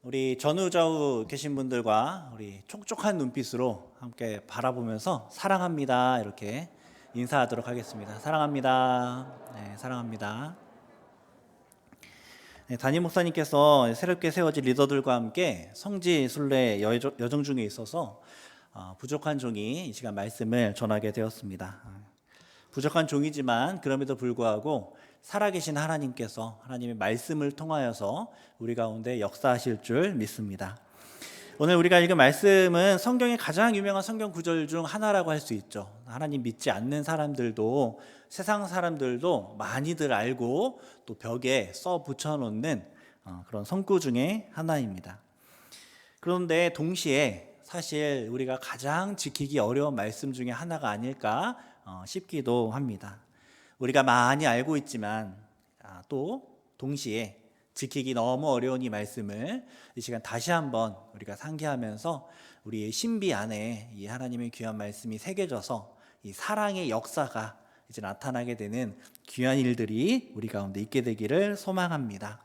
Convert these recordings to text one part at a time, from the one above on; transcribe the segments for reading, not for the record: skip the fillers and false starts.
우리 전후좌우 계신 분들과 우리 촉촉한 눈빛으로 함께 바라보면서 사랑합니다 이렇게 인사하도록 하겠습니다. 사랑합니다. 네, 사랑합니다. 네, 담임 목사님께서 새롭게 세워진 리더들과 함께 성지 순례 여정 중에 있어서 부족한 종이 이 시간 말씀을 전하게 되었습니다. 부족한 종이지만 그럼에도 불구하고 살아계신 하나님께서 하나님의 말씀을 통하여서 우리 가운데 역사하실 줄 믿습니다. 오늘 우리가 읽은 말씀은 성경의 가장 유명한 성경 구절 중 하나라고 할 수 있죠. 하나님 믿지 않는 사람들도 세상 사람들도 많이들 알고 또 벽에 써 붙여놓는 그런 성구 중에 하나입니다. 그런데 동시에 사실 우리가 가장 지키기 어려운 말씀 중에 하나가 아닐까 싶기도 합니다. 우리가 많이 알고 있지만 또 동시에 지키기 너무 어려운 이 말씀을 이 시간 다시 한번 우리가 상기하면서 우리의 신비 안에 이 하나님의 귀한 말씀이 새겨져서 이 사랑의 역사가 이제 나타나게 되는 귀한 일들이 우리 가운데 있게 되기를 소망합니다.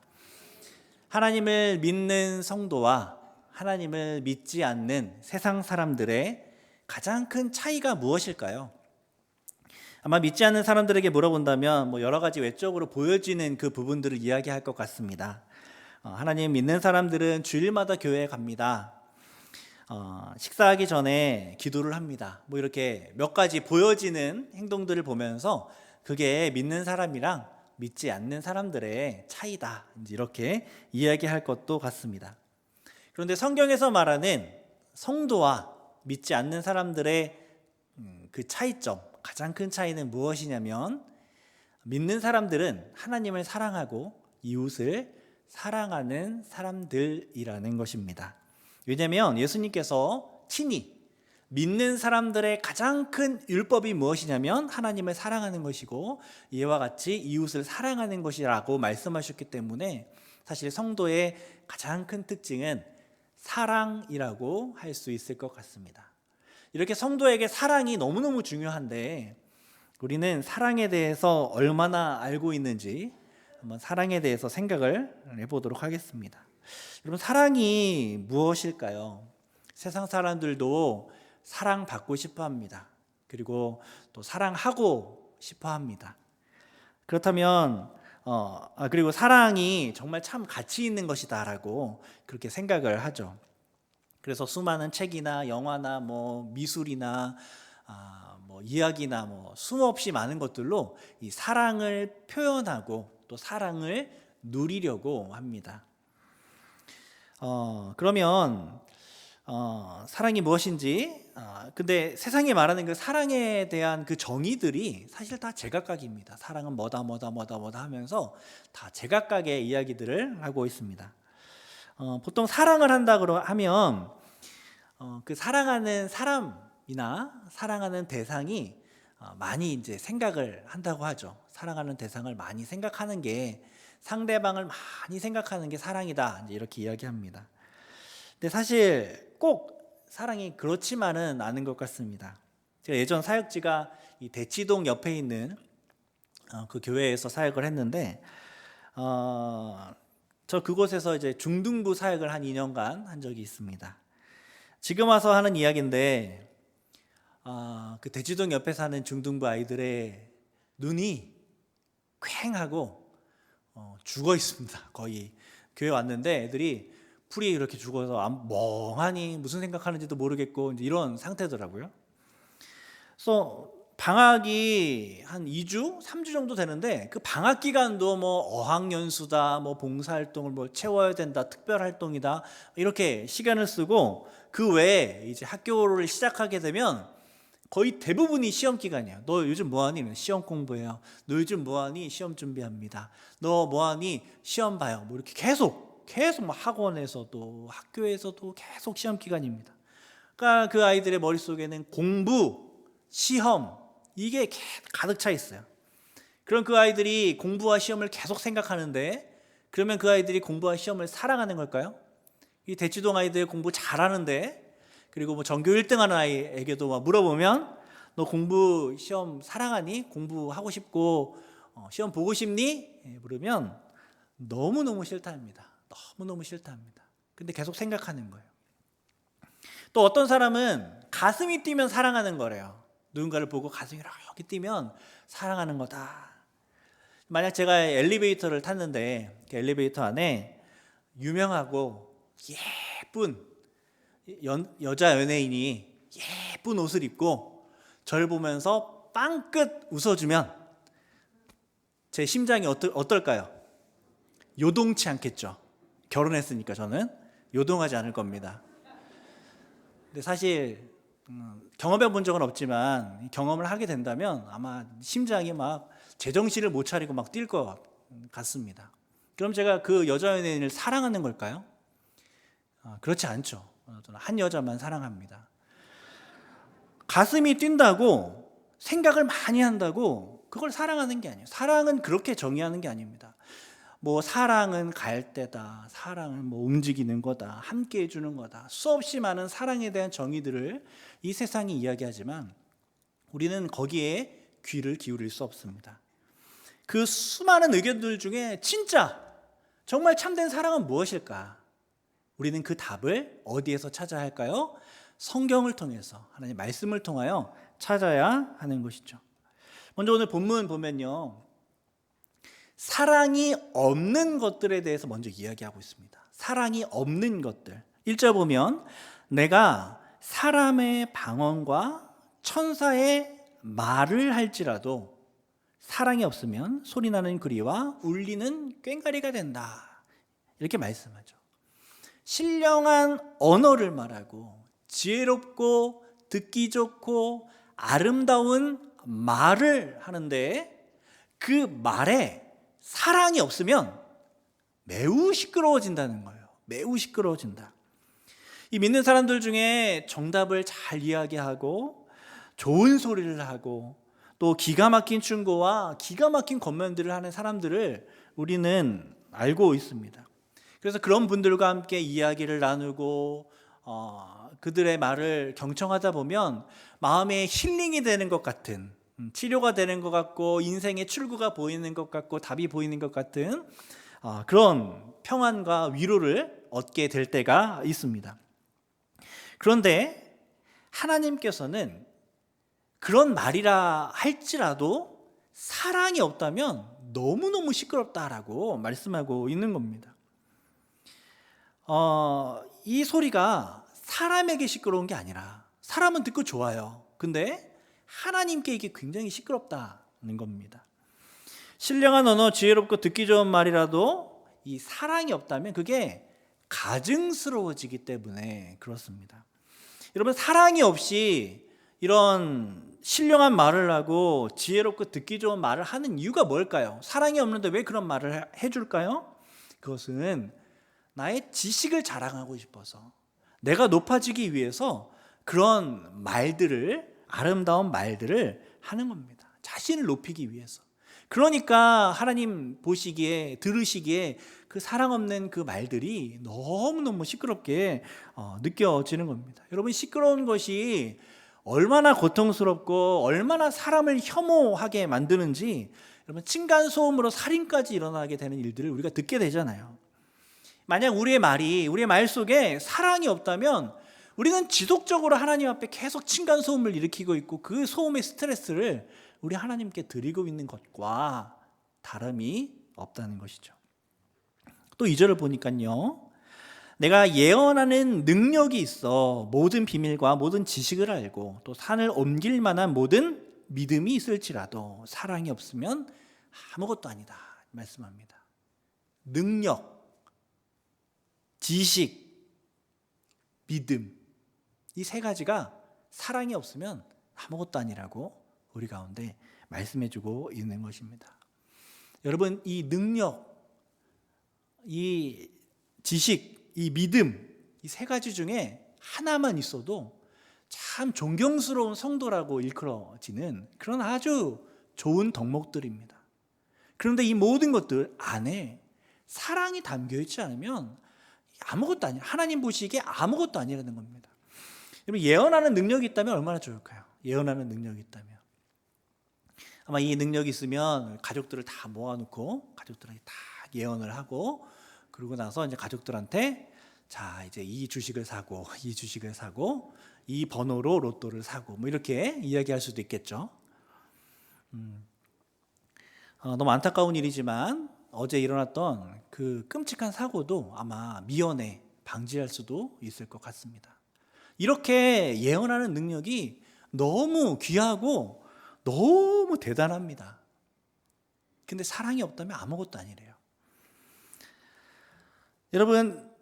하나님을 믿는 성도와 하나님을 믿지 않는 세상 사람들의 가장 큰 차이가 무엇일까요? 아마 믿지 않는 사람들에게 물어본다면 여러 가지 외적으로 보여지는 그 부분들을 이야기할 것 같습니다. 하나님 믿는 사람들은 주일마다 교회에 갑니다. 식사하기 전에 기도를 합니다. 이렇게 몇 가지 보여지는 행동들을 보면서 그게 믿는 사람이랑 믿지 않는 사람들의 차이다, 이렇게 이야기할 것도 같습니다. 그런데 성경에서 말하는 성도와 믿지 않는 사람들의 그 차이점, 가장 큰 차이는 무엇이냐면 믿는 사람들은 하나님을 사랑하고 이웃을 사랑하는 사람들이라는 것입니다. 왜냐하면 예수님께서 친히 믿는 사람들의 가장 큰 율법이 무엇이냐면 하나님을 사랑하는 것이고 이와 같이 이웃을 사랑하는 것이라고 말씀하셨기 때문에 사실 성도의 가장 큰 특징은 사랑이라고 할 수 있을 것 같습니다. 이렇게 성도에게 사랑이 너무너무 중요한데 우리는 사랑에 대해서 얼마나 알고 있는지 한번 사랑에 대해서 생각을 해보도록 하겠습니다. 여러분, 사랑이 무엇일까요? 세상 사람들도 사랑받고 싶어 합니다. 그리고 또 사랑하고 싶어 합니다. 그렇다면 그리고 사랑이 정말 참 가치 있는 것이다라고 그렇게 생각을 하죠. 그래서 수많은 책이나 영화나 미술이나 이야기나 수없이 많은 것들로 이 사랑을 표현하고 또 사랑을 누리려고 합니다. 그러면 사랑이 무엇인지 근데 세상이 말하는 그 사랑에 대한 그 정의들이 사실 다 제각각입니다. 사랑은 뭐다 하면서 다 제각각의 이야기들을 하고 있습니다. 보통 사랑을 한다고 하면 그 사랑하는 사람이나 사랑하는 대상이 많이 이제 생각을 한다고 하죠. 사랑하는 대상을 많이 생각하는 게 상대방을 많이 생각하는 게 사랑이다, 이제 이렇게 이야기합니다. 근데 사실 꼭 사랑이 그렇지만은 않은 것 같습니다. 제가 예전 사역지가 이 대치동 옆에 있는 그 교회에서 사역을 했는데 저 그곳에서 이제 중등부 사역을 한 2년간 한 적이 있습니다. 지금 와서 하는 이야기인데 그 대치동 옆에 사는 중등부 아이들의 눈이 퀭하고 죽어 있습니다. 거의 교회 왔는데 애들이 풀이 이렇게 죽어서 멍하니 무슨 생각하는지도 모르겠고 이런 상태더라고요. 그래서 방학이 한 2주, 3주 정도 되는데 그 방학 기간도 어학연수다, 봉사활동을 채워야 된다, 특별활동이다 이렇게 시간을 쓰고 그 외에 이제 학교를 시작하게 되면 거의 대부분이 시험 기간이에요. 너 요즘 뭐하니? 시험 공부해요. 너 요즘 뭐하니? 시험 준비합니다. 너 뭐하니? 시험 봐요. 이렇게 계속 학원에서도 학교에서도 계속 시험 기간입니다. 그러니까 그 아이들의 머릿속에는 공부, 시험 이게 가득 차 있어요. 그럼 그 아이들이 공부와 시험을 계속 생각하는데 그러면 그 아이들이 공부와 시험을 사랑하는 걸까요? 이 대치동 아이들 공부 잘하는데 그리고 전교 1등 하는 아이에게도 물어보면 너 공부 시험 사랑하니? 공부하고 싶고 시험 보고 싶니? 물으면 너무너무 싫다 합니다. 너무너무 싫다 합니다. 근데 계속 생각하는 거예요. 또 어떤 사람은 가슴이 뛰면 사랑하는 거래요. 누군가를 보고 가슴이 이렇게 뛰면 사랑하는 거다. 만약 제가 엘리베이터를 탔는데 그 엘리베이터 안에 유명하고 예쁜 여자 연예인이 예쁜 옷을 입고 저를 보면서 빵긋 웃어주면 제 심장이 어떨까요? 요동치 않겠죠. 결혼했으니까 저는 요동하지 않을 겁니다. 근데 사실 경험해 본 적은 없지만 경험을 하게 된다면 아마 심장이 막 제정신을 못 차리고 막 뛸 것 같습니다. 그럼 제가 그 여자 연예인을 사랑하는 걸까요? 그렇지 않죠. 저는 한 여자만 사랑합니다. 가슴이 뛴다고 생각을 많이 한다고 그걸 사랑하는 게 아니에요. 사랑은 그렇게 정의하는 게 아닙니다. 뭐 사랑은 갈대다, 사랑은 뭐 움직이는 거다, 함께 해주는 거다, 수없이 많은 사랑에 대한 정의들을 이 세상이 이야기하지만 우리는 거기에 귀를 기울일 수 없습니다. 그 수많은 의견들 중에 진짜 정말 참된 사랑은 무엇일까? 우리는 그 답을 어디에서 찾아야 할까요? 성경을 통해서, 하나님 말씀을 통하여 찾아야 하는 것이죠. 먼저 오늘 본문 보면요, 사랑이 없는 것들에 대해서 먼저 이야기하고 있습니다. 사랑이 없는 것들. 1절 보면 내가 사람의 방언과 천사의 말을 할지라도 사랑이 없으면 소리나는 구리와 울리는 꽹과리가 된다. 이렇게 말씀하죠. 신령한 언어를 말하고 지혜롭고 듣기 좋고 아름다운 말을 하는데 그 말에 사랑이 없으면 매우 시끄러워진다는 거예요. 매우 시끄러워진다. 이 믿는 사람들 중에 정답을 잘 이야기하고 좋은 소리를 하고 또 기가 막힌 충고와 기가 막힌 권면들을 하는 사람들을 우리는 알고 있습니다. 그래서 그런 분들과 함께 이야기를 나누고 그들의 말을 경청하다 보면 마음에 힐링이 되는 것 같은, 치료가 되는 것 같고 인생의 출구가 보이는 것 같고 답이 보이는 것 같은 그런 평안과 위로를 얻게 될 때가 있습니다. 그런데 하나님께서는 그런 말이라 할지라도 사랑이 없다면 너무너무 시끄럽다라고 말씀하고 있는 겁니다. 이 소리가 사람에게 시끄러운 게 아니라 사람은 듣고 좋아요. 근데 하나님께 이게 굉장히 시끄럽다는 겁니다. 신령한 언어, 지혜롭고 듣기 좋은 말이라도 이 사랑이 없다면 그게 가증스러워지기 때문에 그렇습니다. 여러분, 사랑이 없이 이런 신령한 말을 하고 지혜롭고 듣기 좋은 말을 하는 이유가 뭘까요? 사랑이 없는데 왜 그런 말을 해줄까요? 그것은 나의 지식을 자랑하고 싶어서, 내가 높아지기 위해서 그런 말들을, 아름다운 말들을 하는 겁니다. 자신을 높이기 위해서. 그러니까 하나님 보시기에, 들으시기에 그 사랑 없는 그 말들이 너무너무 시끄럽게 느껴지는 겁니다. 여러분, 시끄러운 것이 얼마나 고통스럽고 얼마나 사람을 혐오하게 만드는지, 여러분, 층간소음으로 살인까지 일어나게 되는 일들을 우리가 듣게 되잖아요. 만약 우리의 말 속에 사랑이 없다면 우리는 지속적으로 하나님 앞에 계속 층간소음을 일으키고 있고 그 소음의 스트레스를 우리 하나님께 드리고 있는 것과 다름이 없다는 것이죠. 또 2절을 보니까요, 내가 예언하는 능력이 있어 모든 비밀과 모든 지식을 알고 또 산을 옮길 만한 모든 믿음이 있을지라도 사랑이 없으면 아무것도 아니다 말씀합니다. 능력, 지식, 믿음, 이 세 가지가 사랑이 없으면 아무것도 아니라고 우리 가운데 말씀해주고 있는 것입니다. 여러분, 이 능력, 이 지식, 이 믿음, 이 세 가지 중에 하나만 있어도 참 존경스러운 성도라고 일컬어지는 그런 아주 좋은 덕목들입니다. 그런데 이 모든 것들 안에 사랑이 담겨있지 않으면 아무것도 아니에요. 하나님 보시기에 아무것도 아니라는 겁니다. 여러분, 예언하는 능력이 있다면 얼마나 좋을까요? 예언하는 능력이 있다면 아마 이 능력이 있으면 가족들을 다 모아놓고 가족들에게 다 예언을 하고, 그러고 나서 이제 가족들한테 자, 이제 이 주식을 사고 이 주식을 사고 이 번호로 로또를 사고 뭐 이렇게 이야기할 수도 있겠죠. 너무 안타까운 일이지만 어제 일어났던 그 끔찍한 사고도 아마 미연에 방지할 수도 있을 것 같습니다. 이렇게 예언하는 능력이 너무 귀하고 너무 대단합니다. 근데 사랑이 없다면 아무것도 아니래요. 여러분,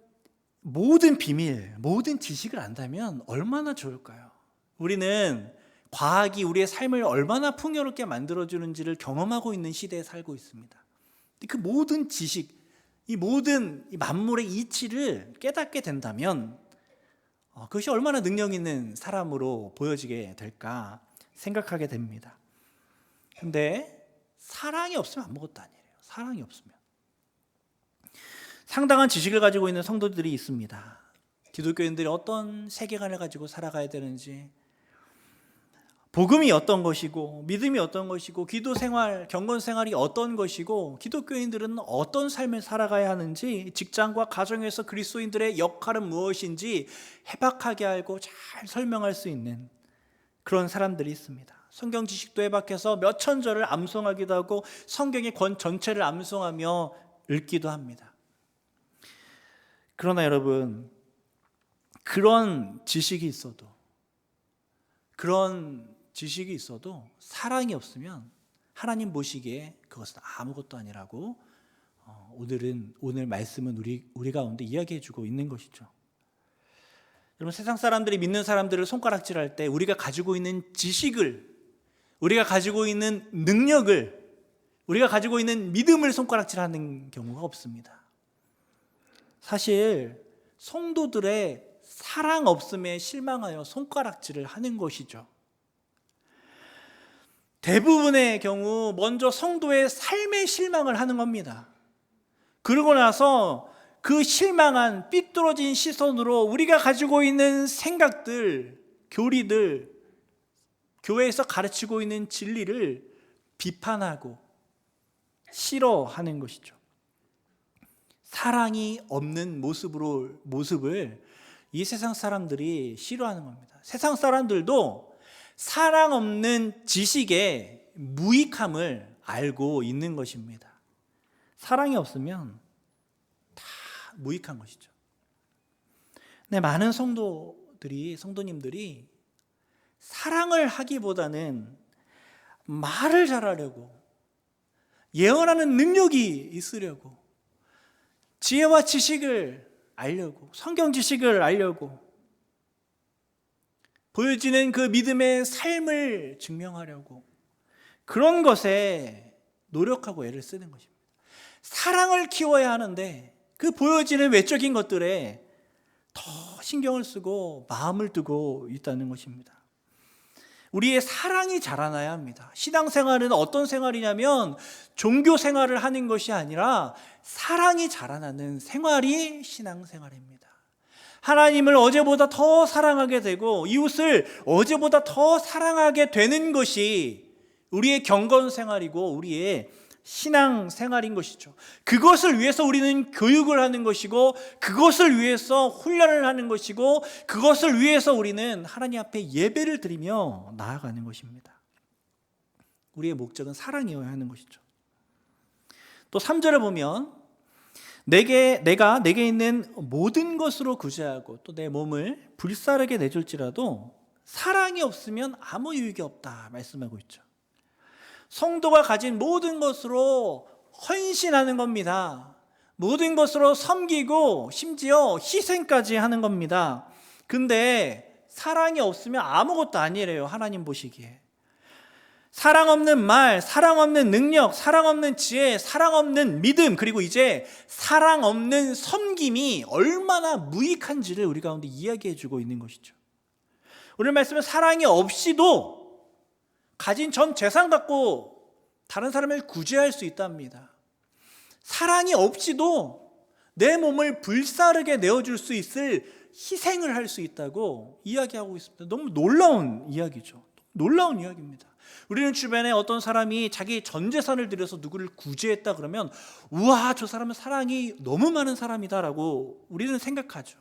모든 비밀, 모든 지식을 안다면 얼마나 좋을까요? 우리는 과학이 우리의 삶을 얼마나 풍요롭게 만들어주는지를 경험하고 있는 시대에 살고 있습니다. 그 모든 지식, 이 모든 만물의 이치를 깨닫게 된다면 그것이 얼마나 능력 있는 사람으로 보여지게 될까 생각하게 됩니다. 근데 사랑이 없으면 아무것도 아니에요. 사랑이 없으면. 상당한 지식을 가지고 있는 성도들이 있습니다. 기독교인들이 어떤 세계관을 가지고 살아가야 되는지, 복음이 어떤 것이고 믿음이 어떤 것이고 기도 생활, 경건 생활이 어떤 것이고 기독교인들은 어떤 삶을 살아가야 하는지, 직장과 가정에서 그리스도인들의 역할은 무엇인지 해박하게 알고 잘 설명할 수 있는 그런 사람들이 있습니다. 성경 지식도 해박해서 몇 천절을 암송하기도 하고 성경의 권 전체를 암송하며 읽기도 합니다. 그러나 여러분, 그런 지식이 있어도 사랑이 없으면 하나님 보시기에 그것은 아무것도 아니라고 오늘 말씀은 우리 가운데 이야기해주고 있는 것이죠. 여러분, 세상 사람들이 믿는 사람들을 손가락질할 때 우리가 가지고 있는 지식을, 우리가 가지고 있는 능력을, 우리가 가지고 있는 믿음을 손가락질하는 경우가 없습니다. 사실 성도들의 사랑 없음에 실망하여 손가락질을 하는 것이죠. 대부분의 경우 먼저 성도의 삶에 실망을 하는 겁니다. 그러고 나서 그 실망한 삐뚤어진 시선으로 우리가 가지고 있는 생각들, 교리들, 교회에서 가르치고 있는 진리를 비판하고 싫어하는 것이죠. 사랑이 없는 모습을 이 세상 사람들이 싫어하는 겁니다. 세상 사람들도 사랑 없는 지식의 무익함을 알고 있는 것입니다. 사랑이 없으면 다 무익한 것이죠. 네, 많은 성도님들이 사랑을 하기보다는 말을 잘하려고, 예언하는 능력이 있으려고, 지혜와 지식을 알려고, 성경 지식을 알려고, 보여지는 그 믿음의 삶을 증명하려고 그런 것에 노력하고 애를 쓰는 것입니다. 사랑을 키워야 하는데 그 보여지는 외적인 것들에 더 신경을 쓰고 마음을 두고 있다는 것입니다. 우리의 사랑이 자라나야 합니다. 신앙생활은 어떤 생활이냐면 종교 생활을 하는 것이 아니라 사랑이 자라나는 생활이 신앙생활입니다. 하나님을 어제보다 더 사랑하게 되고 이웃을 어제보다 더 사랑하게 되는 것이 우리의 경건 생활이고 우리의 신앙 생활인 것이죠. 그것을 위해서 우리는 교육을 하는 것이고, 그것을 위해서 훈련을 하는 것이고, 그것을 위해서 우리는 하나님 앞에 예배를 드리며 나아가는 것입니다. 우리의 목적은 사랑이어야 하는 것이죠. 또 3절을 보면 내가 내게 있는 모든 것으로 구제하고 또 내 몸을 불사르게 내줄지라도 사랑이 없으면 아무 유익이 없다 말씀하고 있죠. 성도가 가진 모든 것으로 헌신하는 겁니다. 모든 것으로 섬기고 심지어 희생까지 하는 겁니다. 근데 사랑이 없으면 아무것도 아니래요. 하나님 보시기에. 사랑 없는 말, 사랑 없는 능력, 사랑 없는 지혜, 사랑 없는 믿음, 그리고 이제 사랑 없는 섬김이 얼마나 무익한지를 우리 가운데 이야기해 주고 있는 것이죠. 오늘 말씀은 사랑이 없이도 가진 전 재산 갖고 다른 사람을 구제할 수 있답니다. 사랑이 없이도 내 몸을 불사르게 내어줄 수 있을 희생을 할 수 있다고 이야기하고 있습니다. 너무 놀라운 이야기죠. 놀라운 이야기입니다. 우리는 주변에 어떤 사람이 자기 전 재산을 들여서 누구를 구제했다 그러면 우와, 저 사람은 사랑이 너무 많은 사람이다라고 우리는 생각하죠.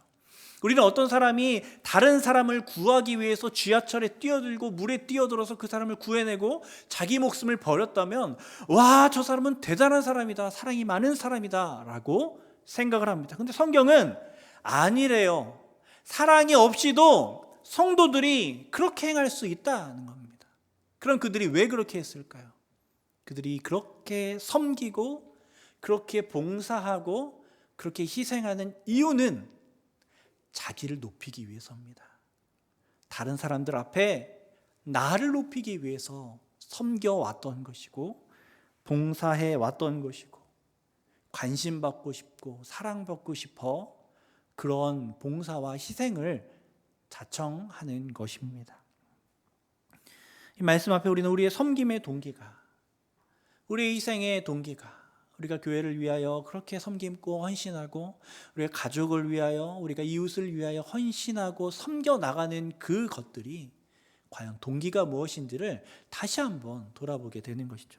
우리는 어떤 사람이 다른 사람을 구하기 위해서 지하철에 뛰어들고 물에 뛰어들어서 그 사람을 구해내고 자기 목숨을 버렸다면 와, 저 사람은 대단한 사람이다, 사랑이 많은 사람이다 라고 생각을 합니다. 근데 성경은 아니래요. 사랑이 없이도 성도들이 그렇게 행할 수 있다는 겁니다. 그럼 그들이 왜 그렇게 했을까요? 그들이 그렇게 섬기고 그렇게 봉사하고 그렇게 희생하는 이유는 자기를 높이기 위해서입니다. 다른 사람들 앞에 나를 높이기 위해서 섬겨왔던 것이고 봉사해 왔던 것이고 관심받고 싶고 사랑받고 싶어 그런 봉사와 희생을 자청하는 것입니다. 이 말씀 앞에 우리는 우리의 섬김의 동기가, 우리의 희생의 동기가, 우리가 교회를 위하여 그렇게 섬김고 헌신하고 우리가 가족을 위하여 우리가 이웃을 위하여 헌신하고 섬겨나가는 그 것들이 과연 동기가 무엇인지를 다시 한번 돌아보게 되는 것이죠.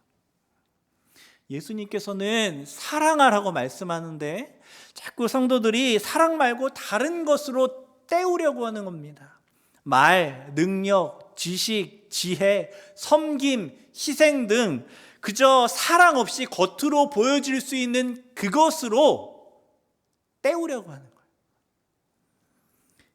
예수님께서는 사랑하라고 말씀하는데 자꾸 성도들이 사랑 말고 다른 것으로 때우려고 하는 겁니다. 말, 능력, 지식, 지혜, 섬김, 희생 등 그저 사랑 없이 겉으로 보여질 수 있는 그것으로 때우려고 하는 거예요.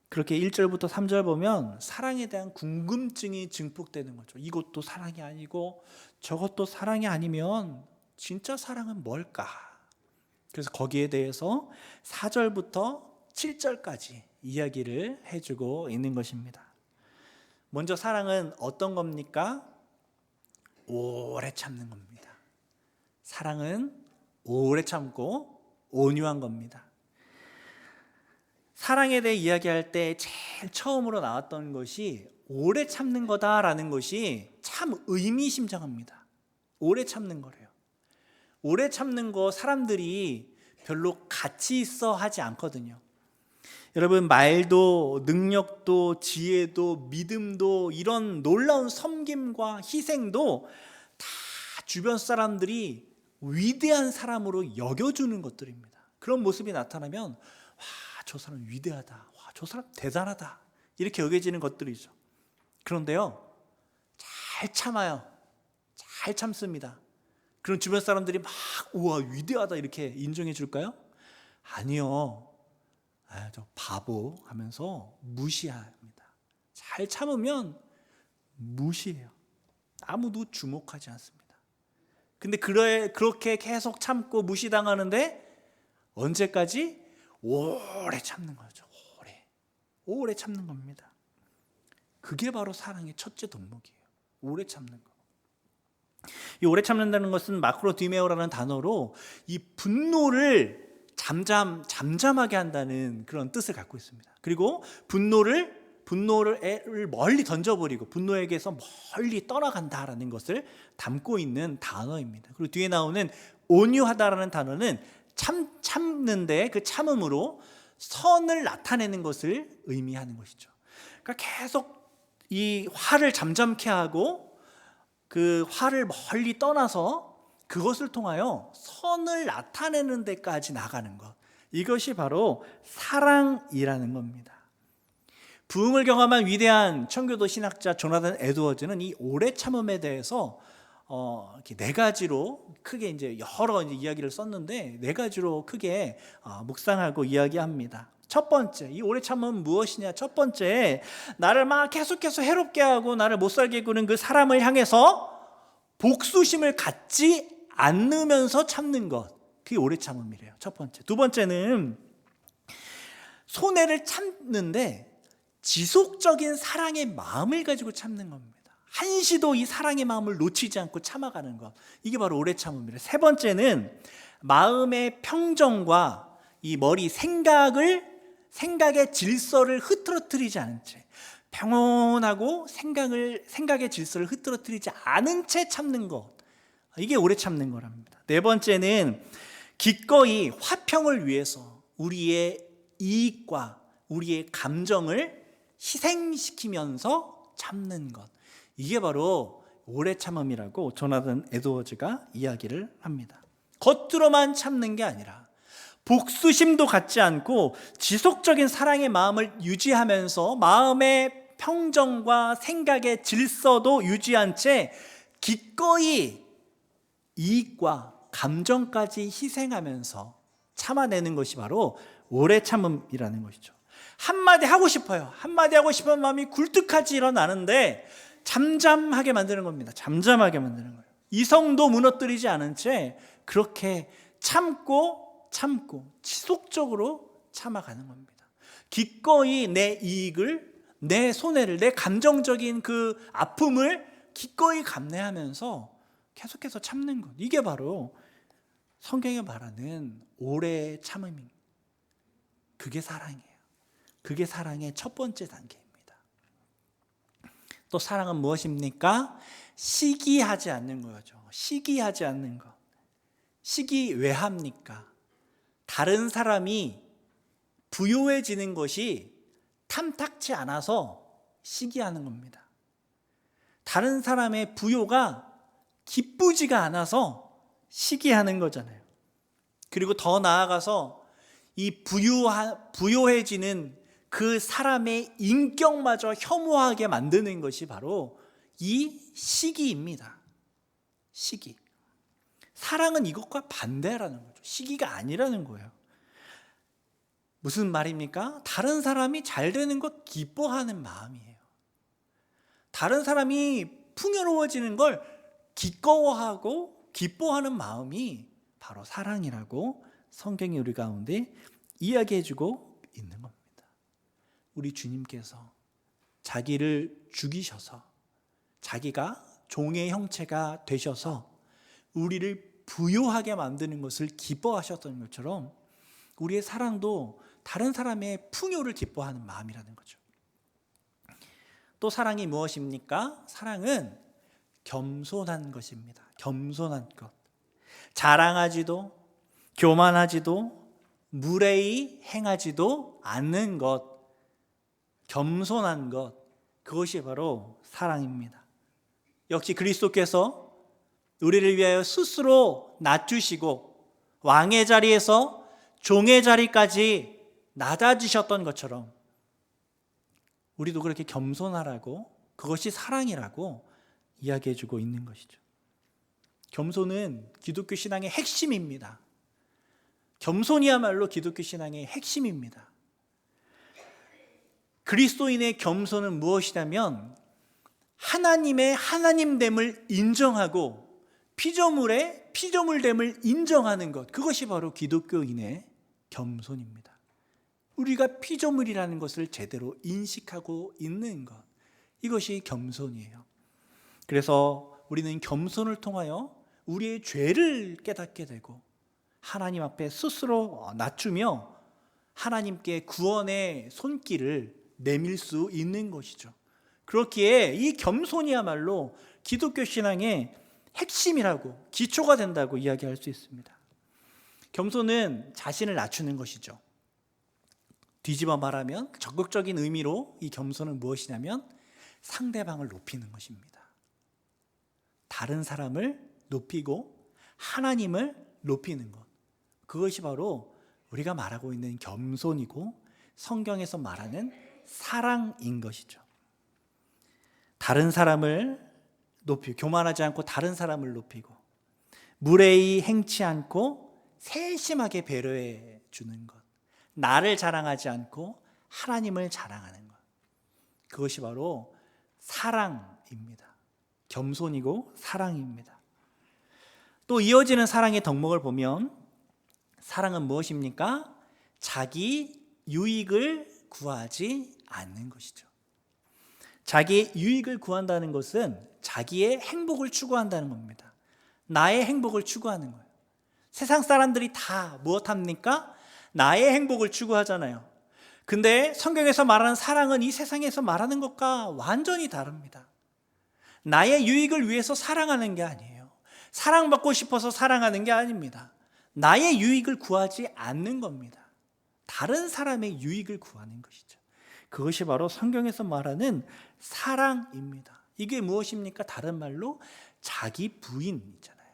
그렇게 1절부터 3절 보면 사랑에 대한 궁금증이 증폭되는 거죠. 이것도 사랑이 아니고 저것도 사랑이 아니면 진짜 사랑은 뭘까? 그래서 거기에 대해서 4절부터 7절까지 이야기를 해주고 있는 것입니다. 먼저 사랑은 어떤 겁니까? 오래 참는 겁니다. 사랑은 오래 참고 온유한 겁니다. 사랑에 대해 이야기할 때 제일 처음으로 나왔던 것이 오래 참는 거다라는 것이 참 의미심장합니다. 오래 참는 거래요. 오래 참는 거 사람들이 별로 가치 있어 하지 않거든요. 여러분, 말도 능력도 지혜도 믿음도 이런 놀라운 섬김과 희생도 다 주변 사람들이 위대한 사람으로 여겨주는 것들입니다. 그런 모습이 나타나면 와, 저 사람 위대하다, 와, 저 사람 대단하다 이렇게 여겨지는 것들이죠. 그런데요, 잘 참아요. 잘 참습니다. 그럼 주변 사람들이 막 우와 위대하다 이렇게 인정해 줄까요? 아니요. 저 바보 하면서 무시합니다. 잘 참으면 무시해요. 아무도 주목하지 않습니다. 근데 그렇게 계속 참고 무시당하는데 언제까지? 오래 참는 거죠. 오래 참는 겁니다. 그게 바로 사랑의 첫째 덕목이에요. 오래 참는 거. 이 오래 참는다는 것은 마크로디메오라는 단어로 이 분노를 잠잠하게 한다는 그런 뜻을 갖고 있습니다. 그리고 분노를 멀리 던져버리고 분노에게서 멀리 떠나간다라는 것을 담고 있는 단어입니다. 그리고 뒤에 나오는 온유하다라는 단어는 참는데 그 참음으로 선을 나타내는 것을 의미하는 것이죠. 그러니까 계속 이 화를 잠잠케 하고 그 화를 멀리 떠나서 그것을 통하여 선을 나타내는 데까지 나가는 것, 이것이 바로 사랑이라는 겁니다. 부흥을 경험한 위대한 청교도 신학자 조나단 에드워즈는 이 오래 참음에 대해서 이렇게 네 가지로 크게 이제 여러 이야기를 썼는데 네 가지로 크게 묵상하고 이야기합니다. 첫 번째, 이 오래 참음은 무엇이냐? 첫 번째, 나를 막 계속해서 해롭게 하고 나를 못살게 구는 그 사람을 향해서 복수심을 갖지 않으면서 참는 것, 그게 오래 참음이래요. 첫 번째. 두 번째는 손해를 참는데 지속적인 사랑의 마음을 가지고 참는 겁니다. 한시도 이 사랑의 마음을 놓치지 않고 참아가는 것, 이게 바로 오래 참음이래요. 세 번째는 마음의 평정과 이 생각의 질서를 흐트러뜨리지 않은 채, 평온하고 생각의 질서를 흐트러뜨리지 않은 채 참는 것, 이게 오래 참는 거랍니다. 네 번째는 기꺼이 화평을 위해서 우리의 이익과 우리의 감정을 희생시키면서 참는 것, 이게 바로 오래 참음이라고 조나단 에드워즈가 이야기를 합니다. 겉으로만 참는 게 아니라 복수심도 갖지 않고 지속적인 사랑의 마음을 유지하면서 마음의 평정과 생각의 질서도 유지한 채 기꺼이 이익과 감정까지 희생하면서 참아내는 것이 바로 오래 참음이라는 것이죠. 한마디 하고 싶어요. 한마디 하고 싶은 마음이 굴뚝같이 일어나는데 잠잠하게 만드는 겁니다. 잠잠하게 만드는 거예요. 이성도 무너뜨리지 않은 채 그렇게 참고 지속적으로 참아가는 겁니다. 기꺼이 내 이익을, 내 손해를, 내 감정적인 그 아픔을 기꺼이 감내하면서 계속해서 참는 것. 이게 바로 성경이 말하는 오래 참음입니다. 그게 사랑이에요. 그게 사랑의 첫 번째 단계입니다. 또 사랑은 무엇입니까? 시기하지 않는 거죠. 시기하지 않는 것. 시기 왜 합니까? 다른 사람이 부요해지는 것이 탐탁치 않아서 시기하는 겁니다. 다른 사람의 부요가 기쁘지가 않아서 시기하는 거잖아요. 그리고 더 나아가서 이 부요해지는 그 사람의 인격마저 혐오하게 만드는 것이 바로 이 시기입니다. 시기. 사랑은 이것과 반대라는 거죠. 시기가 아니라는 거예요. 무슨 말입니까? 다른 사람이 잘 되는 것 기뻐하는 마음이에요. 다른 사람이 풍요로워지는 걸 기꺼워하고 기뻐하는 마음이 바로 사랑이라고 성경이 우리 가운데 이야기해주고 있는 겁니다. 우리 주님께서 자기를 죽이셔서 자기가 종의 형체가 되셔서 우리를 부요하게 만드는 것을 기뻐하셨던 것처럼 우리의 사랑도 다른 사람의 풍요를 기뻐하는 마음이라는 거죠. 또 사랑이 무엇입니까? 사랑은 겸손한 것입니다. 겸손한 것. 자랑하지도 교만하지도 무례히 행하지도 않는 것. 겸손한 것. 그것이 바로 사랑입니다. 역시 그리스도께서 우리를 위하여 스스로 낮추시고 왕의 자리에서 종의 자리까지 낮아지셨던 것처럼 우리도 그렇게 겸손하라고, 그것이 사랑이라고 이야기해주고 있는 것이죠. 겸손은 기독교 신앙의 핵심입니다. 겸손이야말로 기독교 신앙의 핵심입니다. 그리스도인의 겸손은 무엇이냐면 하나님의 하나님됨을 인정하고 피조물의 피조물됨을 인정하는 것, 그것이 바로 기독교인의 겸손입니다. 우리가 피조물이라는 것을 제대로 인식하고 있는 것, 이것이 겸손이에요. 그래서 우리는 겸손을 통하여 우리의 죄를 깨닫게 되고 하나님 앞에 스스로 낮추며 하나님께 구원의 손길을 내밀 수 있는 것이죠. 그렇기에 이 겸손이야말로 기독교 신앙의 핵심이라고, 기초가 된다고 이야기할 수 있습니다. 겸손은 자신을 낮추는 것이죠. 뒤집어 말하면 적극적인 의미로 이 겸손은 무엇이냐면 상대방을 높이는 것입니다. 다른 사람을 높이고 하나님을 높이는 것, 그것이 바로 우리가 말하고 있는 겸손이고 성경에서 말하는 사랑인 것이죠. 다른 사람을 높이고, 교만하지 않고 다른 사람을 높이고 무례히 행치 않고 세심하게 배려해 주는 것, 나를 자랑하지 않고 하나님을 자랑하는 것, 그것이 바로 사랑입니다. 겸손이고 사랑입니다. 또 이어지는 사랑의 덕목을 보면 사랑은 무엇입니까? 자기 유익을 구하지 않는 것이죠. 자기의 유익을 구한다는 것은 자기의 행복을 추구한다는 겁니다. 나의 행복을 추구하는 거예요. 세상 사람들이 다 무엇합니까? 나의 행복을 추구하잖아요. 근데 성경에서 말하는 사랑은 이 세상에서 말하는 것과 완전히 다릅니다. 나의 유익을 위해서 사랑하는 게 아니에요. 사랑받고 싶어서 사랑하는 게 아닙니다. 나의 유익을 구하지 않는 겁니다. 다른 사람의 유익을 구하는 것이죠. 그것이 바로 성경에서 말하는 사랑입니다. 이게 무엇입니까? 다른 말로 자기 부인이잖아요.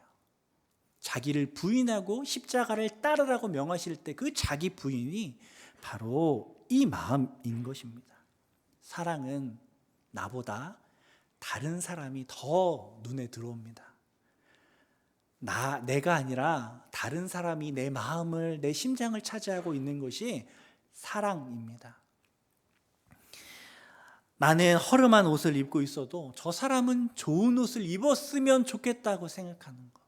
자기를 부인하고 십자가를 따르라고 명하실 때 그 자기 부인이 바로 이 마음인 것입니다. 사랑은 나보다 다른 사람이 더 눈에 들어옵니다. 내가 아니라 다른 사람이 내 마음을, 내 심장을 차지하고 있는 것이 사랑입니다. 나는 허름한 옷을 입고 있어도 저 사람은 좋은 옷을 입었으면 좋겠다고 생각하는 것.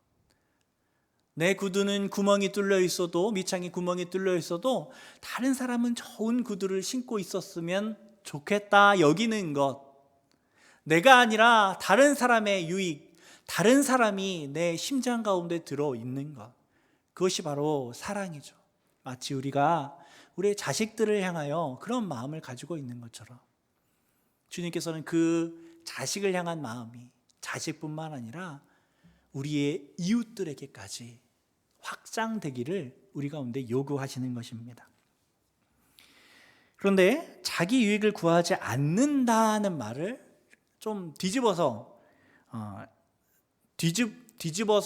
내 구두는 구멍이 뚫려 있어도, 밑창에 구멍이 뚫려 있어도 다른 사람은 좋은 구두를 신고 있었으면 좋겠다 여기는 것. 내가 아니라 다른 사람의 유익, 다른 사람이 내 심장 가운데 들어있는 것, 그것이 바로 사랑이죠. 마치 우리가 우리의 자식들을 향하여 그런 마음을 가지고 있는 것처럼 주님께서는 그 자식을 향한 마음이 자식뿐만 아니라 우리의 이웃들에게까지 확장되기를 우리 가운데 요구하시는 것입니다. 그런데 자기 유익을 구하지 않는다는 말을 좀 뒤집어서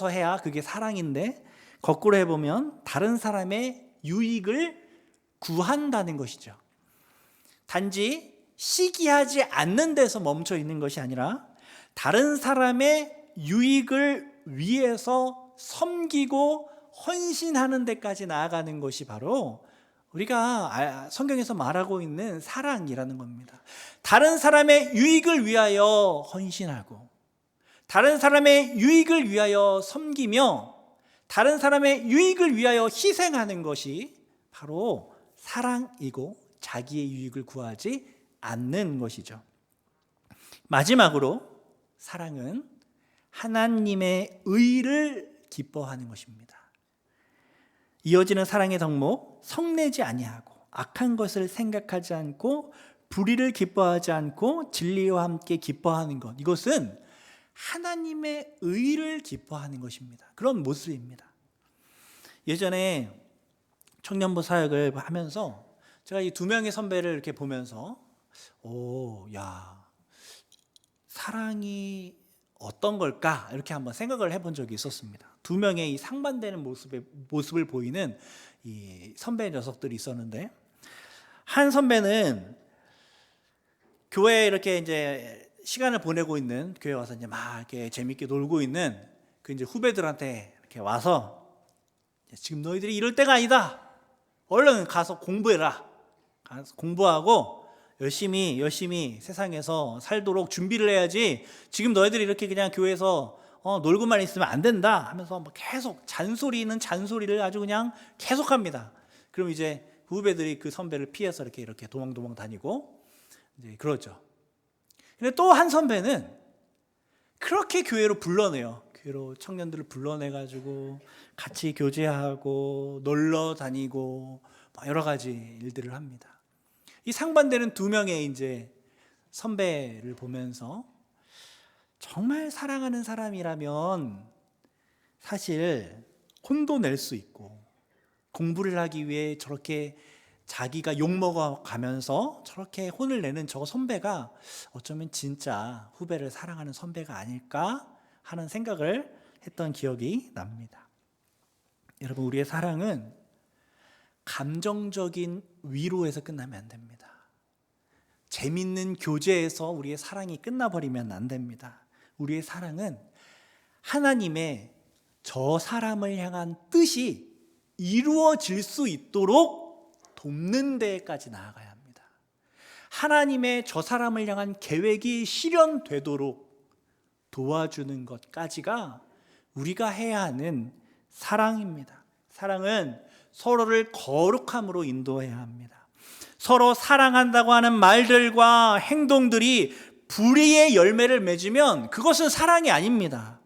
해야 그게 사랑인데, 거꾸로 해보면 다른 사람의 유익을 구한다는 것이죠. 단지 시기하지 않는 데서 멈춰 있는 것이 아니라 다른 사람의 유익을 위해서 섬기고 헌신하는 데까지 나아가는 것이 바로 우리가 성경에서 말하고 있는 사랑이라는 겁니다. 다른 사람의 유익을 위하여 헌신하고, 다른 사람의 유익을 위하여 섬기며, 다른 사람의 유익을 위하여 희생하는 것이 바로 사랑이고 자기의 유익을 구하지 않는 것이죠. 마지막으로 사랑은 하나님의 의를 기뻐하는 것입니다. 이어지는 사랑의 덕목, 성내지 아니하고 악한 것을 생각하지 않고 불의를 기뻐하지 않고 진리와 함께 기뻐하는 것, 이것은 하나님의 의를 기뻐하는 것입니다. 그런 모습입니다. 예전에 청년부 사역을 하면서 제가 이 두 명의 선배를 이렇게 보면서 사랑이 어떤 걸까? 이렇게 한번 생각을 해본 적이 있었습니다. 두 명의 이 상반되는 모습을 보이는 이 선배 녀석들이 있었는데, 한 선배는 교회에 이렇게 이제 시간을 보내고 있는, 교회 와서 이제 막 이렇게 재밌게 놀고 있는 그 이제 후배들한테 이렇게 와서, 지금 너희들이 이럴 때가 아니다. 얼른 가서 공부해라. 가서 공부하고 열심히 세상에서 살도록 준비를 해야지, 지금 너희들이 이렇게 그냥 교회에서 놀고만 있으면 안 된다 하면서 계속 잔소리를 아주 그냥 계속합니다. 그럼 이제 후배들이 그 선배를 피해서 이렇게 도망도망 다니고 이제 그러죠. 근데 또 한 선배는 그렇게 교회로 불러내요. 교회로 청년들을 불러내가지고 같이 교제하고 놀러 다니고 여러 가지 일들을 합니다. 이 상반되는 두 명의 이제 선배를 보면서 정말 사랑하는 사람이라면 사실 혼도 낼 수 있고, 공부를 하기 위해 저렇게 자기가 욕먹어 가면서 저렇게 혼을 내는 저 선배가 어쩌면 진짜 후배를 사랑하는 선배가 아닐까 하는 생각을 했던 기억이 납니다. 여러분, 우리의 사랑은 감정적인 위로에서 끝나면 안 됩니다. 재밌는 교제에서 우리의 사랑이 끝나버리면 안 됩니다. 우리의 사랑은 하나님의 저 사람을 향한 뜻이 이루어질 수 있도록 돕는 데까지 나아가야 합니다. 하나님의 저 사람을 향한 계획이 실현되도록 도와주는 것까지가 우리가 해야 하는 사랑입니다. 사랑은 서로를 거룩함으로 인도해야 합니다. 서로 사랑한다고 하는 말들과 행동들이 불의의 열매를 맺으면 그것은 사랑이 아닙니다.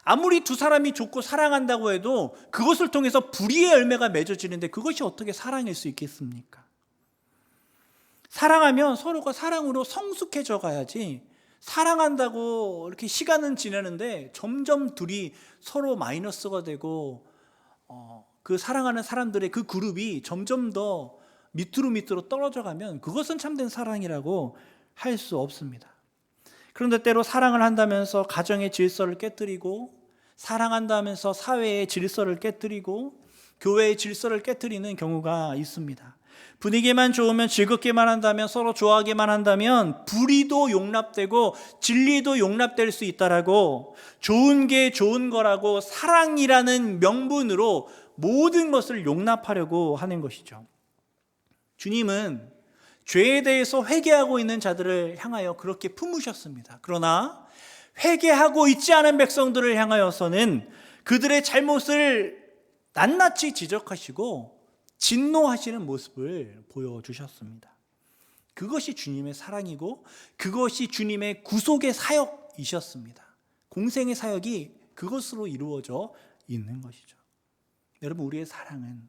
아무리 두 사람이 좋고 사랑한다고 해도 그것을 통해서 불의의 열매가 맺어지는데 그것이 어떻게 사랑일 수 있겠습니까? 사랑하면 서로가 사랑으로 성숙해져 가야지, 사랑한다고 이렇게 시간은 지내는데 점점 둘이 서로 마이너스가 되고 그 사랑하는 사람들의 그 그룹이 점점 더 밑으로 떨어져 가면 그것은 참된 사랑이라고 할 수 없습니다. 그런데 때로 사랑을 한다면서 가정의 질서를 깨뜨리고, 사랑한다면서 사회의 질서를 깨뜨리고, 교회의 질서를 깨뜨리는 경우가 있습니다. 분위기만 좋으면, 즐겁게만 한다면, 서로 좋아하게만 한다면 불의도 용납되고 진리도 용납될 수 있다라고, 좋은 게 좋은 거라고 사랑이라는 명분으로 모든 것을 용납하려고 하는 것이죠. 주님은 죄에 대해서 회개하고 있는 자들을 향하여 그렇게 품으셨습니다. 그러나 회개하고 있지 않은 백성들을 향하여서는 그들의 잘못을 낱낱이 지적하시고 진노하시는 모습을 보여주셨습니다. 그것이 주님의 사랑이고 그것이 주님의 구속의 사역이셨습니다. 공생의 사역이 그것으로 이루어져 있는 것이죠. 여러분, 우리의 사랑은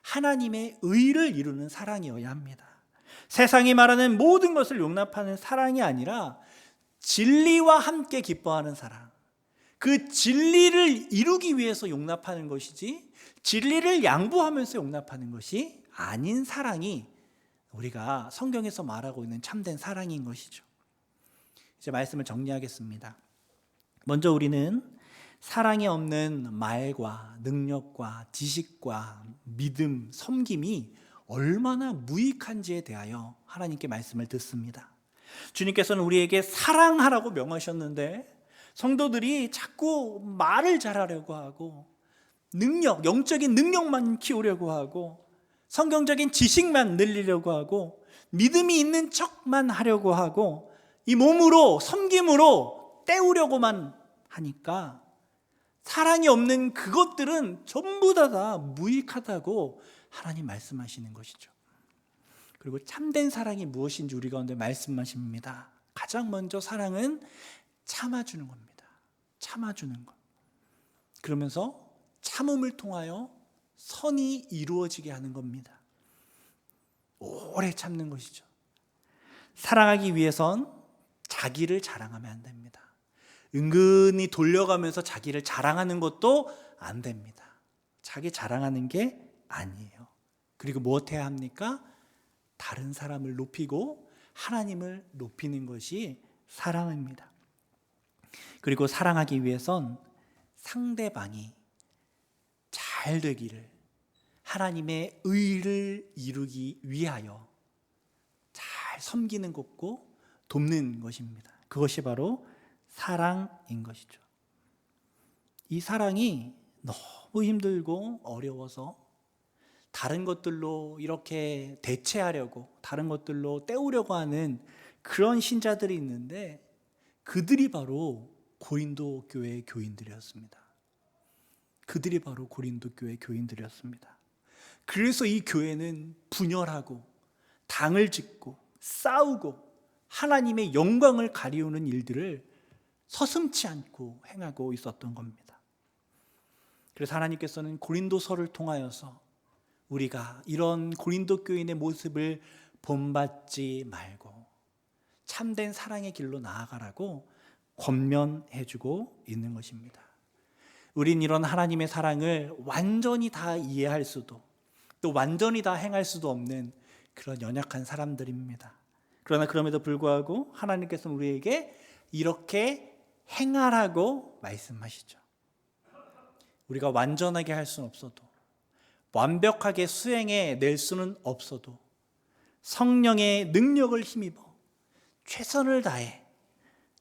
하나님의 의를 이루는 사랑이어야 합니다. 세상이 말하는 모든 것을 용납하는 사랑이 아니라 진리와 함께 기뻐하는 사랑, 그 진리를 이루기 위해서 용납하는 것이지 진리를 양보하면서 용납하는 것이 아닌 사랑이 우리가 성경에서 말하고 있는 참된 사랑인 것이죠. 이제 말씀을 정리하겠습니다. 먼저 우리는 사랑이 없는 말과 능력과 지식과 믿음, 섬김이 얼마나 무익한지에 대하여 하나님께 말씀을 듣습니다. 주님께서는 우리에게 사랑하라고 명하셨는데 성도들이 자꾸 말을 잘하려고 하고 능력, 영적인 능력만 키우려고 하고 성경적인 지식만 늘리려고 하고 믿음이 있는 척만 하려고 하고 이 몸으로, 섬김으로 때우려고만 하니까 사랑이 없는 그것들은 전부 다 무익하다고 하나님 말씀하시는 것이죠. 그리고 참된 사랑이 무엇인지 우리 가운데 말씀하십니다. 가장 먼저 사랑은 참아주는 겁니다. 참아주는 것. 그러면서 참음을 통하여 선이 이루어지게 하는 겁니다. 오래 참는 것이죠. 사랑하기 위해선 자기를 자랑하면 안 됩니다. 은근히 돌려가면서 자기를 자랑하는 것도 안 됩니다. 자기 자랑하는 게 아니에요. 그리고 무엇해야 합니까? 다른 사람을 높이고 하나님을 높이는 것이 사랑입니다. 그리고 사랑하기 위해선 상대방이 잘 되기를, 하나님의 의를 이루기 위하여 잘 섬기는 것고 돕는 것입니다. 그것이 바로 사랑인 것이죠. 이 사랑이 너무 힘들고 어려워서 다른 것들로 이렇게 대체하려고, 다른 것들로 때우려고 하는 그런 신자들이 있는데 그들이 바로 고린도 교회의 교인들이었습니다. 그들이 바로 고린도 교회의 교인들이었습니다. 그래서 이 교회는 분열하고 당을 짓고 싸우고 하나님의 영광을 가리우는 일들을 서슴지 않고 행하고 있었던 겁니다. 그래서 하나님께서는 고린도서를 통하여서 우리가 이런 고린도 교인의 모습을 본받지 말고 참된 사랑의 길로 나아가라고 권면해주고 있는 것입니다. 우린 이런 하나님의 사랑을 완전히 다 이해할 수도 또 완전히 다 행할 수도 없는 그런 연약한 사람들입니다. 그러나 그럼에도 불구하고 하나님께서는 우리에게 이렇게 행하라고 말씀하시죠. 우리가 완전하게 할 수는 없어도, 완벽하게 수행해 낼 수는 없어도 성령의 능력을 힘입어 최선을 다해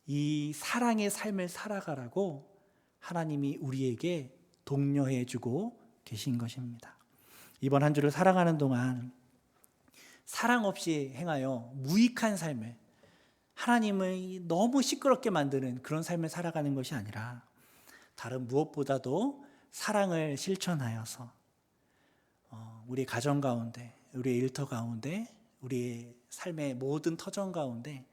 이 사랑의 삶을 살아가라고 하나님이 우리에게 독려해 주고 계신 것입니다. 이번 한 주를 살아가는 동안 사랑 없이 행하여 무익한 삶을, 하나님을 너무 시끄럽게 만드는 그런 삶을 살아가는 것이 아니라 다른 무엇보다도 사랑을 실천하여서 우리 가정 가운데, 우리의 일터 가운데, 우리의 삶의 모든 터전 가운데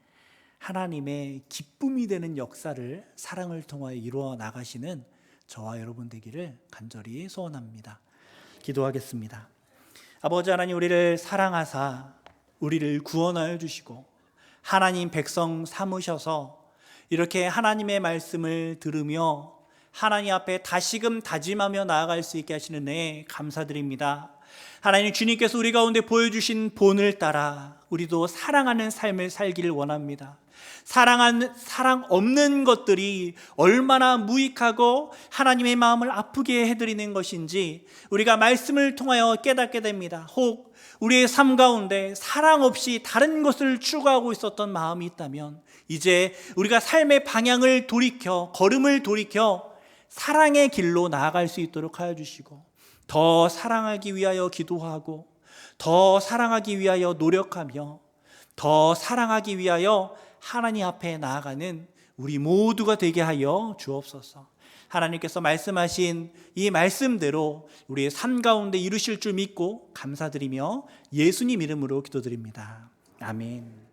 하나님의 기쁨이 되는 역사를 사랑을 통하여 이루어 나가시는 저와 여러분 되기를 간절히 소원합니다. 기도하겠습니다. 아버지 하나님, 우리를 사랑하사 우리를 구원하여 주시고 하나님 백성 삼으셔서 이렇게 하나님의 말씀을 들으며 하나님 앞에 다시금 다짐하며 나아갈 수 있게 하시는 애 감사드립니다. 하나님, 주님께서 우리 가운데 보여주신 본을 따라 우리도 사랑하는 삶을 살기를 원합니다. 사랑 없는 것들이 얼마나 무익하고 하나님의 마음을 아프게 해드리는 것인지 우리가 말씀을 통하여 깨닫게 됩니다. 혹 우리의 삶 가운데 사랑 없이 다른 것을 추구하고 있었던 마음이 있다면 이제 우리가 삶의 방향을 돌이켜, 걸음을 돌이켜 사랑의 길로 나아갈 수 있도록 하여 주시고, 더 사랑하기 위하여 기도하고, 더 사랑하기 위하여 노력하며, 더 사랑하기 위하여 하나님 앞에 나아가는 우리 모두가 되게 하여 주옵소서. 하나님께서 말씀하신 이 말씀대로 우리의 삶 가운데 이루실 줄 믿고 감사드리며 예수님 이름으로 기도드립니다. 아멘.